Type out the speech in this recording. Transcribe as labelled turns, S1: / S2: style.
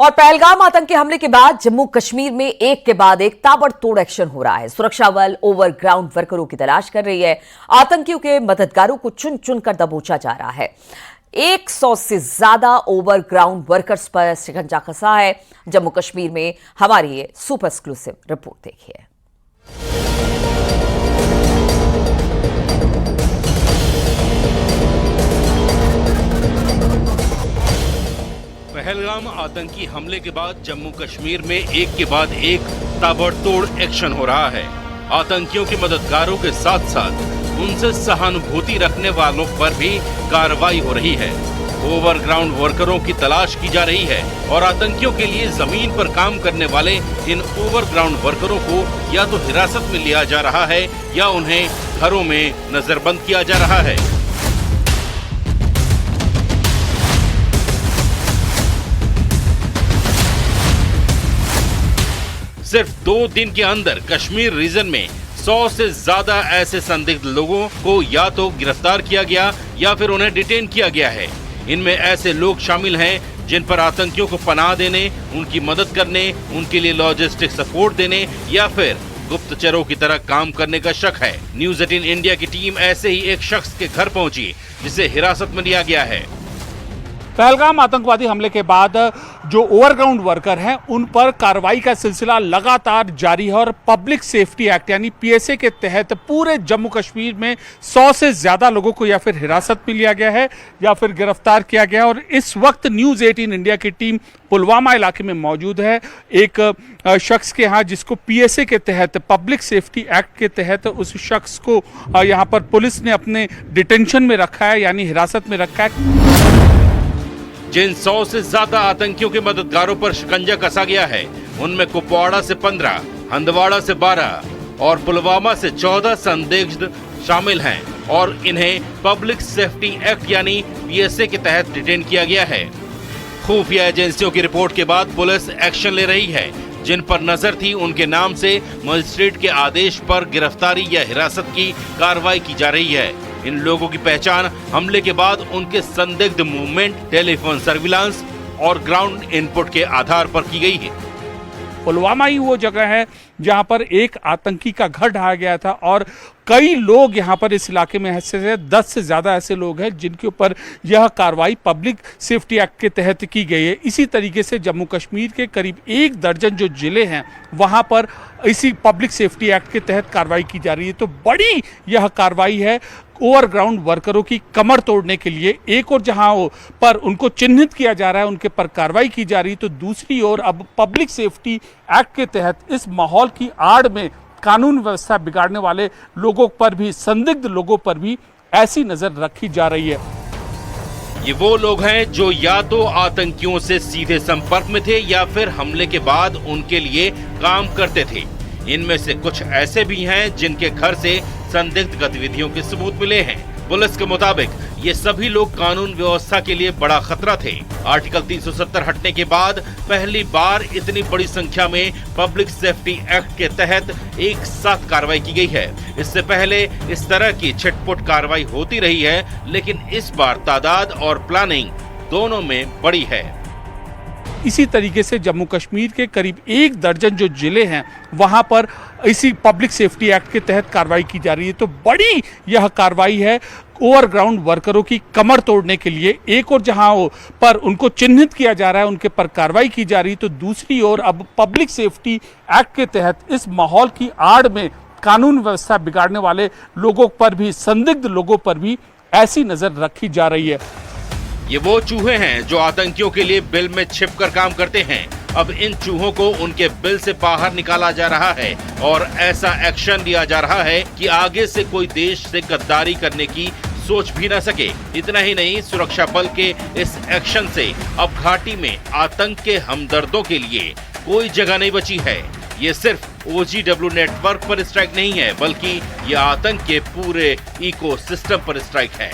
S1: और पहलगाम आतंकी हमले के बाद जम्मू कश्मीर में एक के बाद एक ताबड़तोड़ एक्शन हो रहा है। सुरक्षा बल ओवरग्राउंड वर्करों की तलाश कर रही है। आतंकियों के मददगारों को चुन चुनकर दबोचा जा रहा है। 100 से ज्यादा ओवरग्राउंड वर्कर्स पर शिकंजा कसा है। जम्मू कश्मीर में हमारी ये सुपर एक्सक्लूसिव रिपोर्ट देखिए।
S2: पहलगाम आतंकी हमले के बाद जम्मू कश्मीर में एक के बाद एक ताबड़तोड़ एक्शन हो रहा है। आतंकियों के मददगारों के साथ साथ उनसे सहानुभूति रखने वालों पर भी कार्रवाई हो रही है। ओवरग्राउंड वर्करों की तलाश की जा रही है और आतंकियों के लिए जमीन पर काम करने वाले इन ओवरग्राउंड वर्करों को या तो हिरासत में लिया जा रहा है या उन्हें घरों में नजरबंद किया जा रहा है। सिर्फ 2 दिन के अंदर कश्मीर रीजन में 100 से ज्यादा ऐसे संदिग्ध लोगों को या तो गिरफ्तार किया गया या फिर उन्हें डिटेन किया गया है। इनमें ऐसे लोग शामिल हैं जिन पर आतंकियों को पनाह देने, उनकी मदद करने, उनके लिए लॉजिस्टिक सपोर्ट देने या फिर गुप्तचरों की तरह काम करने का शक है। न्यूज़ 18 इंडिया की टीम ऐसे ही एक शख्स के घर पहुंची जिसे हिरासत में लिया गया है।
S3: पहलगाम आतंकवादी हमले के बाद जो ओवरग्राउंड वर्कर हैं उन पर कार्रवाई का सिलसिला लगातार जारी है और पब्लिक सेफ्टी एक्ट यानी पीएसए के तहत पूरे जम्मू कश्मीर में 100 से ज्यादा लोगों को या फिर हिरासत में लिया गया है या फिर गिरफ्तार किया गया है। और इस वक्त न्यूज़ 18 इंडिया की टीम पुलवामा इलाके में मौजूद है एक शख्स के यहाँ जिसको पीएसए के तहत पब्लिक सेफ्टी एक्ट के तहत उस शख्स को यहाँ पर पुलिस ने अपने डिटेंशन में रखा है यानी हिरासत में रखा है।
S2: जिन 100 से ज्यादा आतंकियों के मददगारों पर शिकंजा कसा गया है उनमें कुपवाड़ा से 15, हंदवाड़ा से 12 और पुलवामा से 14 संदिग्ध शामिल हैं और इन्हें पब्लिक सेफ्टी एक्ट यानी पीएसए के तहत डिटेन किया गया है। खुफिया एजेंसियों की रिपोर्ट के बाद पुलिस एक्शन ले रही है। जिन पर नजर थी उनके नाम से मजिस्ट्रेट के आदेश पर गिरफ्तारी या हिरासत की कार्रवाई की जा रही है। इन लोगों की पहचान हमले के बाद उनके संदिग्ध मूवमेंट, टेलीफोन सर्विलांस और ग्राउंड इनपुट के आधार पर की गई है।
S3: पुलवामा ही वो जगह है जहां पर एक आतंकी का घर ढाया गया था और कई लोग यहां पर इस इलाके में ऐसे 10 से ज्यादा ऐसे लोग हैं जिनके ऊपर यह कार्रवाई पब्लिक सेफ्टी एक्ट के तहत की गई है। इसी तरीके से जम्मू कश्मीर के करीब 1 दर्जन जो जिले हैं वहां पर इसी पब्लिक सेफ्टी एक्ट के तहत कार्रवाई की जा रही है। तो बड़ी यह कार्रवाई है ओवरग्राउंड वर्करों की कमर तोड़ने के लिए। एक और जहां पर उनको चिन्हित किया जा रहा है, उनके पर कार्रवाई की जा रही है, तो दूसरी ओर अब पब्लिक सेफ्टी एक्ट के तहत इस माहौल की आड़ में कानून व्यवस्था बिगाड़ने वाले लोगों पर भी, संदिग्ध लोगों पर भी ऐसी नजर रखी जा रही है।
S2: ये वो लोग हैं जो या तो आतंकियों से सीधे संपर्क में थे या फिर हमले के बाद उनके लिए काम करते थे। इनमें से कुछ ऐसे भी हैं जिनके घर से संदिग्ध गतिविधियों के सबूत मिले हैं। पुलिस के मुताबिक ये सभी लोग कानून व्यवस्था के लिए बड़ा खतरा थे। आर्टिकल 370 हटने के बाद पहली बार इतनी बड़ी संख्या में पब्लिक सेफ्टी एक्ट के तहत एक साथ कार्रवाई की गई है। इससे पहले इस तरह की छिटपुट कार्रवाई होती रही है, लेकिन इस बार तादाद और प्लानिंग दोनों में बड़ी है।
S3: इसी तरीके से जम्मू कश्मीर के करीब 1 दर्जन जो जिले हैं वहां पर इसी पब्लिक सेफ्टी एक्ट के तहत कार्रवाई की जा रही है। तो बड़ी यह कार्रवाई है ओवरग्राउंड वर्करों की कमर तोड़ने के लिए। एक और जहां पर उनको चिन्हित किया जा रहा है, उनके पर कार्रवाई की जा रही है, तो दूसरी ओर अब पब्लिक सेफ्टी एक्ट के तहत इस माहौल की आड़ में कानून व्यवस्था बिगाड़ने वाले लोगों पर भी, संदिग्ध लोगों पर भी ऐसी नजर रखी जा रही है।
S2: ये वो चूहे हैं जो आतंकियों के लिए बिल में छिपकर काम करते हैं। अब इन चूहों को उनके बिल से बाहर निकाला जा रहा है और ऐसा एक्शन लिया जा रहा है कि आगे से कोई देश से गद्दारी करने की सोच भी न सके। इतना ही नहीं, सुरक्षा बल के इस एक्शन से अब घाटी में आतंक के हमदर्दों के लिए कोई जगह नहीं बची है। ये सिर्फ OGW नेटवर्क पर स्ट्राइक नहीं है, बल्कि ये आतंक के पूरे इकोसिस्टम पर स्ट्राइक है।